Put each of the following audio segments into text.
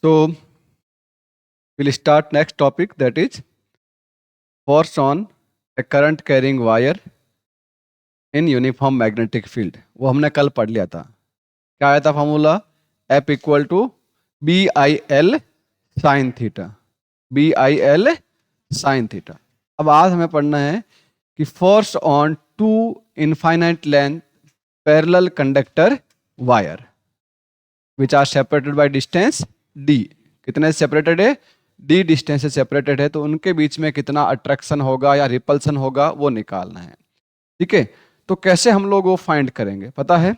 So we'll start next topic, that is force on a current carrying wire in uniform magnetic field. वो हमने कल पढ़ लिया था. क्या आया था formula? F equal to B I L sine theta. B I L sine theta. अब आज हमें पढ़ना है कि force on two infinite length parallel conductor wire which are separated by distance d. कितने सेपरेटेड है? d डिस्टेंस से separated है, तो उनके बीच में कितना अट्रैक्शन होगा या रिपल्सन होगा वो निकालना है. ठीक है, तो कैसे हम लोग वो फाइंड करेंगे पता है?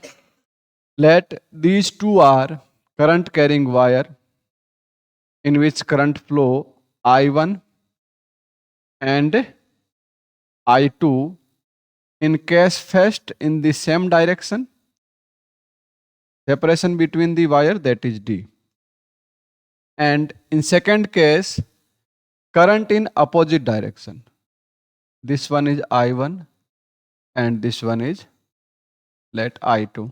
Let these two are current carrying wire in which current flow I1 and I2 encase first in the same direction. Separation between the wire, that is D. And in second case, current in opposite direction. This one is I1 and this one is, let I2.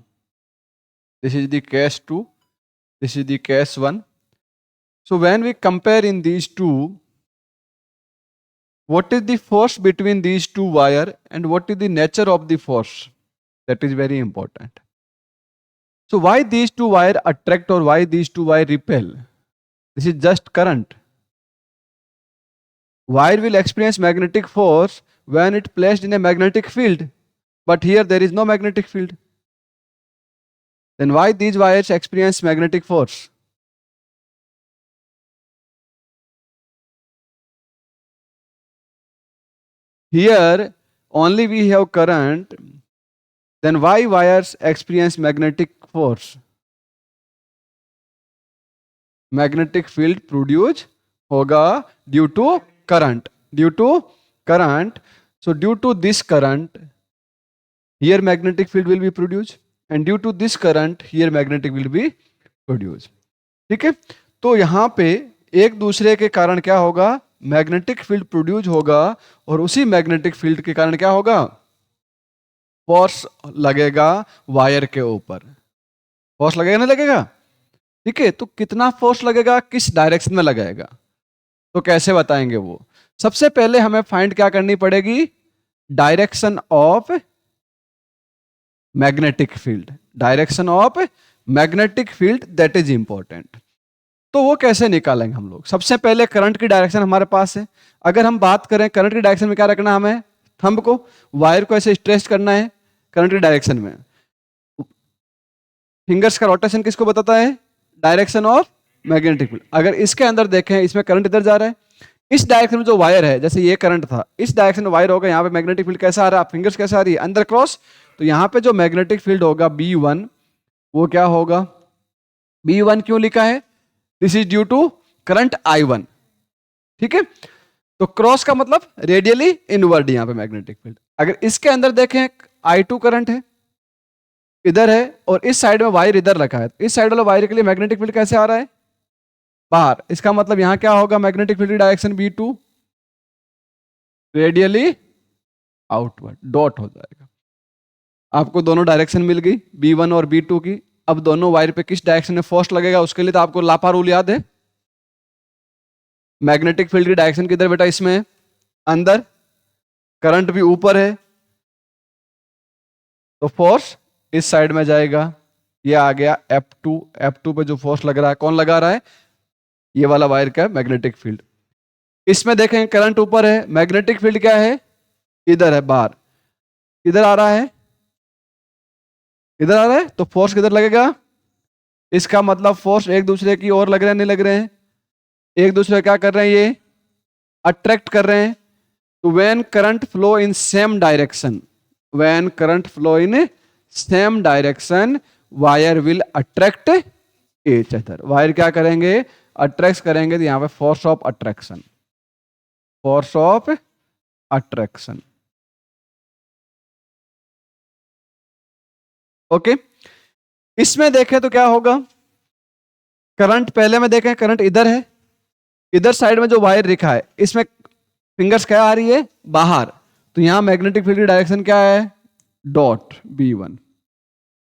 This is the case 2. This is the case 1. So when we compare in these two, what is the force between these two wire and what is the nature of the force? That is very important. So why these two wire attract or why these two wire repel? This is just current. Wire will experience magnetic force when it placed in a magnetic field, but here there is no magnetic field. Then why these wires experience magnetic force? Here only we have current, then why wires experience magnetic force? Magnetic field produce होगा due to current. Due to current. So due to this current, here magnetic field will be produced, and due to this current, here magnetic will be produced. ठीक है, तो यहाँ पे एक दूसरे के कारण क्या होगा? मैग्नेटिक फील्ड प्रोड्यूस होगा, और उसी मैग्नेटिक फील्ड के कारण क्या होगा? फोर्स लगेगा वायर के ऊपर. फोर्स लगेगा नहीं लगेगा? ठीक है, तो कितना फोर्स लगेगा, किस डायरेक्शन में लगेगा, तो कैसे बताएंगे वो? सबसे पहले हमें फाइंड क्या करनी पड़ेगी? Direction of magnetic field. Direction of magnetic field, that is important. तो वो कैसे निकालेंगे हम लोग? सबसे पहले करंट की डायरेक्शन हमारे पास है. अगर हम बात करें करंट की डायरेक्शन में क्या रखना है हमें? थंब को, वायर को ऐसे स्ट्रेच करना है करंट की डायरेक्शन में. फिंगर्स का रोटेशन किसको बताता है? Direction of magnetic field. अगर इसके अंदर देखें, इसमें करंट इधर जा रहा है, इस डायरेक्शन में जो वायर है, जैसे ये करंट था, इस डायरेक्शन में वायर होगा, यहाँ पे मैग्नेटिक फील्ड कैसा आ रहा है? फिंगर्स कैसा आ रही है? अंदर क्रॉस. तो यहाँ पे जो मैग्नेटिक फील्ड होगा B1, वो क्या होगा? B1 क्यों लिखा है? This is due to current I1. ठीक है, तो क्रॉस का मतलब रेडियली इनवर्ड यहाँ पे मैग्नेटिक फील्ड. अगर इसके अंदर देखें, I2 करंट है, इधर है, और इस साइड में वायर इधर रखा है, इस साइड वाला वायर के लिए मैग्नेटिक फील्ड कैसे आ रहा है? बाहर. इसका मतलब यहां क्या होगा? मैग्नेटिक फील्ड की direction B2 radially outward, dot हो जाएगा. आपको दोनों डायरेक्शन मिल गई, B1 और B2 की. अब दोनों वायर पे किस डायरेक्शन में फोर्स लगेगा, उसके लिए तो आपको लापा रूल याद है. मैग्नेटिक फील्ड की डायरेक्शन किधर बेटा? इसमें अंदर, करंट भी ऊपर है, तो फोर्स इस साइड में जाएगा. ये आ गया F2. F2 पे जो फोर्स लग रहा है, कौन लगा रहा है? ये वाला वायर का मैग्नेटिक फील्ड. इसमें देखें करंट ऊपर है, मैग्नेटिक फील्ड क्या है? इधर है, बाहर. इधर आ रहा है, इधर आ रहा है, तो फोर्स किधर लगेगा? इसका मतलब फोर्स एक दूसरे की ओर लग रहे हैं, नहीं लग रहे हैं? एक दूसरे क्या कर रहे हैं? ये अट्रैक्ट कर रहे हैं. तो when current flow in same direction, when current flow in same direction, wire will attract each other. Wire क्या करेंगे? अट्रैक्ट करेंगे. तो यहां पे force of attraction, force of attraction. Okay, इसमें देखें तो क्या होगा? करंट पहले में देखें, करंट इधर है, इधर साइड में जो वायर लिखा है, इसमें फिंगर्स क्या आ रही है? बाहर. तो यहां मैग्नेटिक फील्ड की डायरेक्शन क्या है? Dot B1.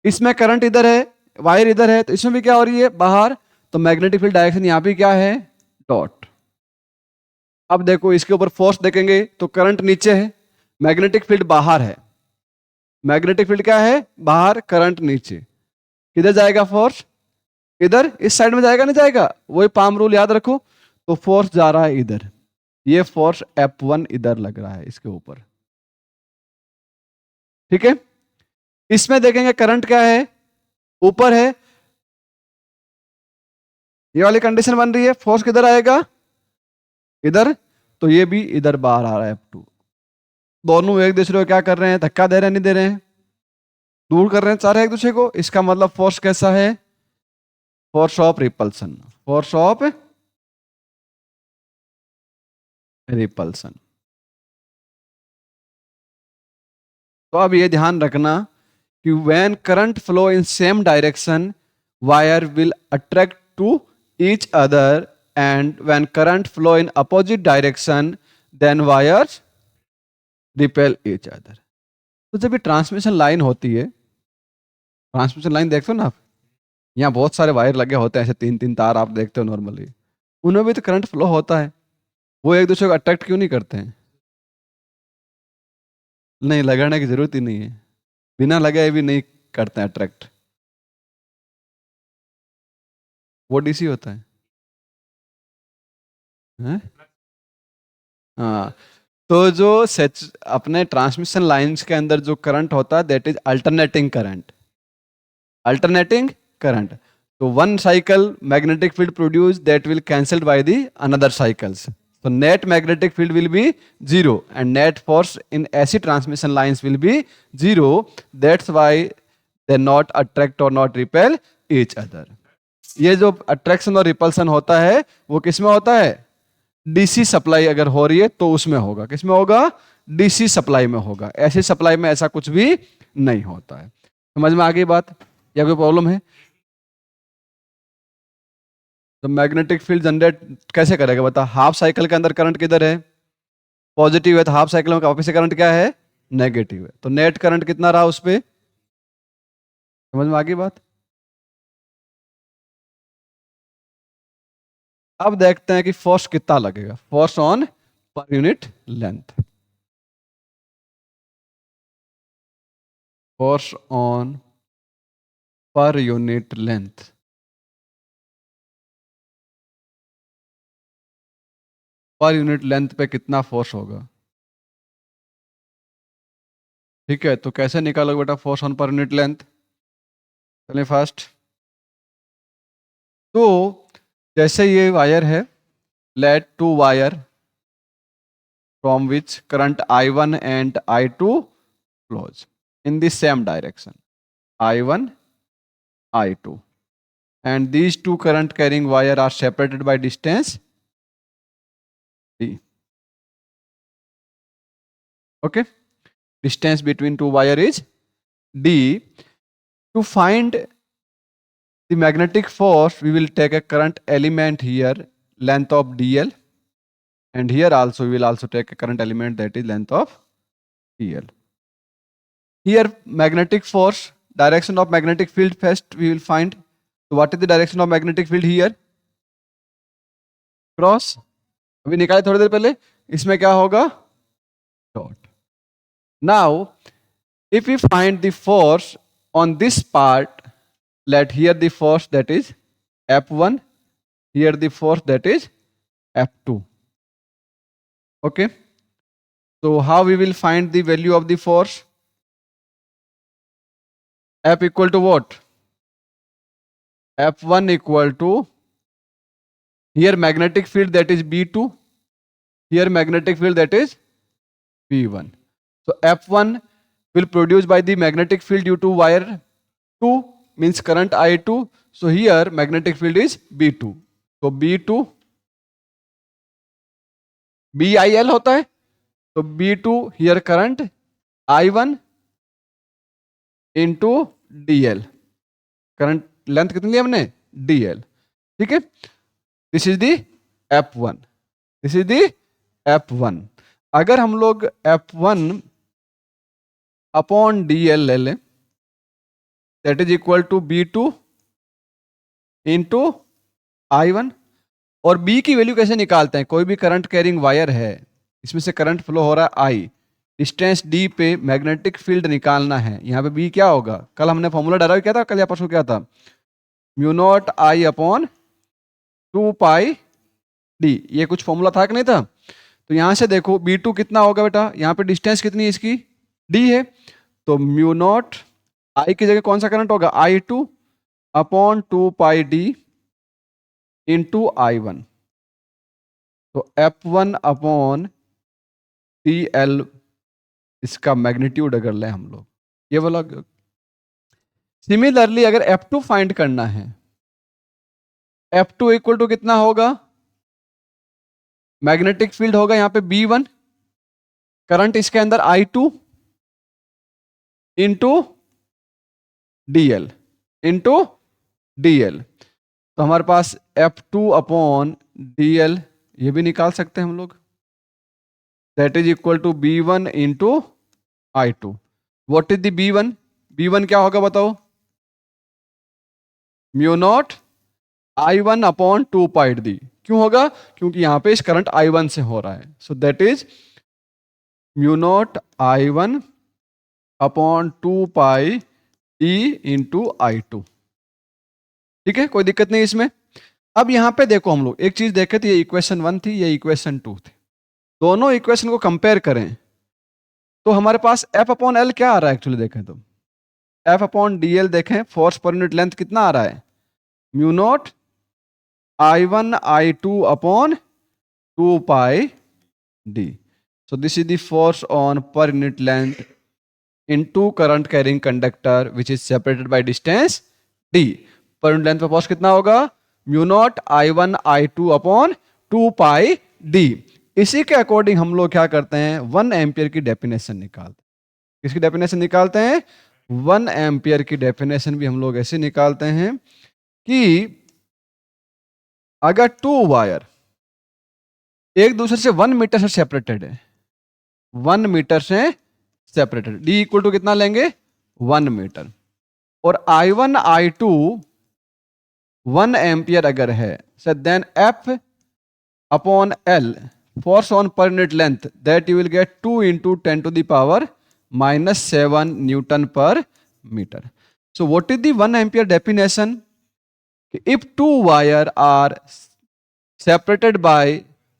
इसमें करंट इधर है, वायर इधर है, तो इसमें भी क्या हो रही है? बाहर. तो मैग्नेटिक फील्ड डायरेक्शन यहाँ पे क्या है, डॉट। अब देखो इसके ऊपर फोर्स देखेंगे तो करंट नीचे है, मैग्नेटिक फील्ड बाहर है। मैग्नेटिक फील्ड क्या है, बाहर, करंट नीचे। किधर जाएगा फोर्स, इधर, इस साइड में जाएगा, नहीं जाएगा, वही पाम रूल याद रखो। तो फोर्स जा रहा है इधर, ये फोर्स F1 इधर लग रहा है इसके ऊपर, ठीक है। इसमें देखेंगे करंट क्या है, ऊपर है, ये वाली कंडीशन बन रही है, फोर्स किधर आएगा, इधर, तो ये भी इधर बाहर आ रहा है F2। दोनों एक दूसरे को क्या कर रहे हैं, धक्का दे रहे हैं, नहीं दे रहे हैं, दूर कर रहे हैं, चाह रहे हैं एक दूसरे को। इसका मतलब फोर्स कैसा है, force of repulsion, force of repulsion. तो अब ये ध्यान रखना कि when current flow in same direction wire will attract to each other, and when current flow in opposite direction then wires repel each other. तो जब ये ट्रांसमिशन लाइन होती है, ट्रांसमिशन लाइन देखते हो ना आप, यहाँ बहुत सारे वायर लगे होते हैं, ऐसे तीन तीन तार आप देखते हो नॉर्मली, उनमें भी तो करंट फ्लो होता है। वो एक दूसरे को अट्रैक्ट क्यों नहीं करते हैं, नहीं लगाने की जरूरत ही नहीं है, बिना लगाए भी नहीं करते हैं अट्रैक्ट, वो डीसी होता है। हैं? हाँ, तो जो सच अपने ट्रांसमिशन लाइंस के अंदर जो करंट होता है that is alternating current, alternating current. तो one cycle magnetic field produce that will cancelled by the another cycles, so net magnetic field will be zero and net force in AC transmission lines will be zero. That's why they not attract or not repel each other. ये जो attraction और repulsion होता है वो किसमें होता है, DC supply अगर हो रही है तो उसमें होगा, किसमें होगा, डीसी सप्लाई में होगा। ऐसी सप्लाई में ऐसा कुछ भी नहीं होता है। समझ में आ गई बात, या कोई प्रॉब्लम है? तो मैग्नेटिक फील्ड जनरेट कैसे करेगा बता, हाफ साइकिल के अंदर करंट किधर है, पॉजिटिव है, तो हाफ साइकिल में वापस से करंट क्या है, नेगेटिव है, तो नेट करंट कितना रहा उस पे। समझ में आ गई बात। अब देखते हैं कि फोर्स कितना लगेगा, force on per unit length, force on per unit length. पर यूनिट लेंथ पे कितना फोर्स होगा, ठीक है। तो कैसे निकालोगे बेटा force on per unit length, चलिए फर्स्ट। तो जैसे ये वायर है, let two wire from which current I1 and I2 flows in the same direction, I1, I2, and these two current carrying wire are separated by distance D. Okay, distance between two wire is D. To find the magnetic force we will take a current element here, length of DL, and here also we will also take a current element that is length of TL. Here magnetic force, direction of magnetic field first we will find. So what is the direction of magnetic field here, cross, अभी निकाले थोड़ी देर पहले, इसमें क्या होगा, dot. Now if you find the force on this part, let here the force that is F1, here the force that is F2। Okay, so how we will find the value of the force, F equal to what, F1 equal to, here magnetic field that is B2, here magnetic field that is B1. So F1 will produce by the magnetic field due to wire 2 means current I2. So here magnetic field is B2. So B2 BIL होता है, तो B2 here current I1 into DL, current length कितनी ली हमने, DL, ठीक है। This is the F1, this is the F1। अगर हम लोग F1 अपॉन DL ले लें that is equal to B2 into I1 और B की वैल्यू कैसे निकालते हैं? कोई भी करंट कैरिंग वायर है, इसमें से करंट फ्लो हो रहा है I, डिस्टेंस D पे मैग्नेटिक फील्ड निकालना है। यहाँ पे B क्या होगा? कल हमने फॉर्मूला डायराइव किया था, कल या परसों क्या था? Mu naught I upon 2 pi D। ये कुछ फॉर्मूला था कि नहीं था? तो यहाँ से देखो B2 कितना होगा बेटा? यहाँ पे डिस्टेंस कितनी है इसकी? D है, तो म्यू नॉट I की जगह कौन सा करंट होगा? I2 upon 2 pi D into I1। तो F1 अपॉन TL इसका मैग्नीट्यूड अगर लें हम लोग, ये वाला। सिमिलरली अगर F2 फाइंड करना है, F2 इक्वल टू कितना होगा? मैग्नेटिक फील्ड होगा यहाँ पे B1, करंट इसके अंदर I2 इंटू DL। तो हमारे पास F2 अपॉन DL ये भी निकाल सकते हैं हम लोग, that is equal to B1 into I2। What is the B1 क्या होगा बताओ? Mu naught I1 upon 2 pi D। क्यों होगा? क्योंकि यहां पे इस करंट I1 से हो रहा है, so that is mu naught I1 upon 2 pi D into I2। ठीक है, कोई दिक्कत नहीं इसमें। अब यहां पे देखो हम लोग एक चीज देखे थे, ये इक्वेशन 1 थी, ये इक्वेशन 2 थी। दोनों इक्वेशन को कंपेयर करें तो हमारे पास F अपॉन L क्या आ रहा है? एक्चुअली देखें तो F अपॉन DL देखें, फोर्स पर यूनिट लेंथ कितना आ रहा है? Mu naught I1 I2 upon 2 pi D। So this is the force on per unit length into current carrying conductor which is separated by distance D। पर unit length पे force कितना होगा? Mu naught I1 I2 upon 2 pi D। इसी के according हम लोग क्या करते हैं? 1 एम्पियर की डेफिनेशन निकालते हैं। किसकी डेफिनेशन निकालते हैं? 1 एम्पियर की डेफिनेशन भी हम लोग ऐसे निकालते हैं कि अगर 2 वायर एक दूसरे से 1 मीटर से सेपरेटेड है, 1 मीटर से सेपरेटेड, D इक्वल टू कितना लेंगे? 1 मीटर। और I1 I2 1 एम्पियर अगर है, so then F upon L force on per unit length that you will get 2 into 10⁻⁻7 newton per metre. So what is the 1 ampere definition? If 2 wire are separated by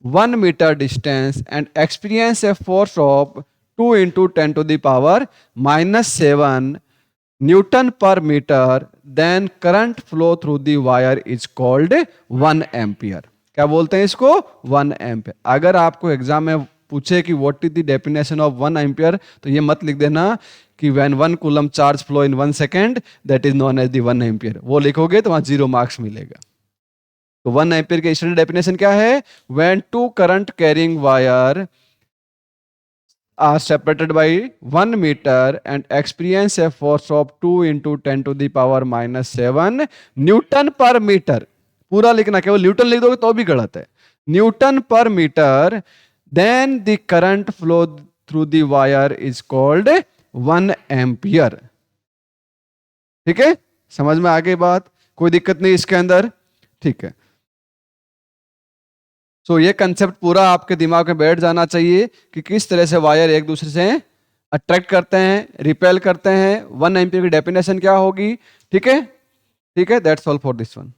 1 meter distance and experience a force of 2 into 10⁻⁻7 Newton per meter, then current flow through the wire is called 1 ampere। क्या बोलते हैं इसको? 1 ampere. अगर आपको exam में पूछे कि what is the definition of 1 ampere, तो ये मत लिख देना कि when 1 coulomb charge flow in 1 second that is known as the 1 ampere. वो लिखोगे तो वहां 0 मार्क्स मिलेगा। तो 1 एम्पियर के स्टैंडर्ड डेफिनेशन क्या है? When 2 current carrying wire are separated by 1 meter and experience a force of 2 into 10⁻⁻7 newton per metre. पूरा लिखना, केवल न्यूटन लिख दोगे तो भी गलत है। Newton per metre, then the current flow through the wire is called 1 ampere. ठीक है, समझ में आ गई बात? कोई दिक्कत नहीं इसके अंदर? ठीक है। सो ये कंसेप्ट पूरा आपके दिमाग में बैठ जाना चाहिए कि किस तरह से वायर एक दूसरे से अट्रैक्ट करते हैं, रिपेल करते हैं। 1 एम्पियर की डेफिनेशन क्या होगी? ठीक है, ठीक है, that's all for this one.